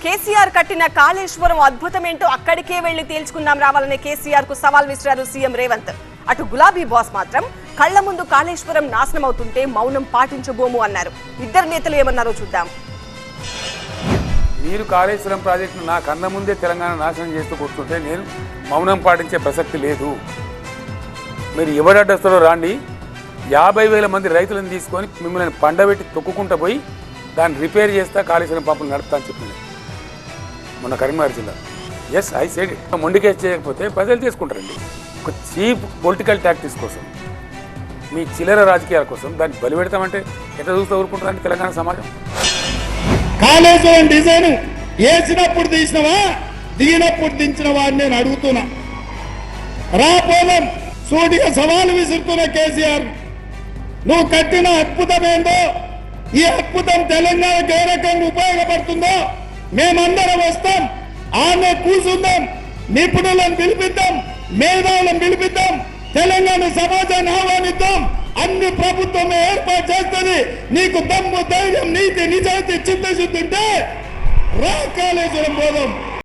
కేసీఆర్ కట్టిన కాళేశ్వరం అద్భుతమేంటో అక్కడికే వెళ్లి తేల్చుకుందాం రావాలనే కేసీఆర్ కు సవాల్ విసిరారు సీఎం రేవంత్. అటు గులాబీ బాస్ మాత్రం కళ్ల ముందు కాళేశ్వరం నాశనం అవుతుంటే మౌనం పాటించబోము అన్నారు. ఇద్దరు నేతలు ఏమన్నారో చూద్దాం. మీరు కాళేశ్వరం ప్రాజెక్టును నా కన్న ముందే తెలంగాణ నాశనం చేస్తూ కూర్చుంటే నేను మౌనం పాటించే ప్రసక్తి లేదు. మీరు ఎవడడ్డస్తారో రాండి, 50,000 మంది రైతులను తీసుకొని మిమ్మల్ని పండబెట్టి తొక్కుకుంటూ పోయి దాన్ని రిపేర్ చేస్తా కాళేశ్వరం పంపులు నడుపుతా అని చెప్పింది మొన్న కరీంనగర్ జిల్లా. Yes, I side it. మొండికేసి చేయకపోతే ప్రజలు తీసుకుంటారండి. ఒక చీప్ పొలిటికల్ టాక్టిక్స్ కోసం, మీ చిల్లర రాజకీయాల కోసం దాన్ని బలి పెడతామంటే ఎట్లా చూస్తూ ఊరుకుంటారండి తెలంగాణ సమాజం? కాళేశ్వరం డిజైన్ వేసినప్పుడు తీసినవా, దిగినప్పుడు దించినవా అని నేను అడుగుతున్నా. రాపోలం సూటిగా సవాలు విసురుతున్న కేసీఆర్, నువ్వు కట్టిన అద్భుతం ఏందో, ఈ అద్భుతం తెలంగాణకు ఏ రకంగా ఉపయోగపడుతుందో మేమందరం వస్తాం, ఆమె కూర్చుందాం, నిపుణులను పిలిపిద్దాం, మేధావులను పిలిపిద్దాం, తెలంగాణ సమాజాన్ని ఆహ్వానిద్దాం, అన్ని ప్రభుత్వం ఏర్పాటు చేస్తుంది. నీకు దమ్ము, ధైర్యం, నీతి, నిజాయితీ, చిత్తశుద్ధి ఉంటే రా కాళేశ్వరం పోదాం.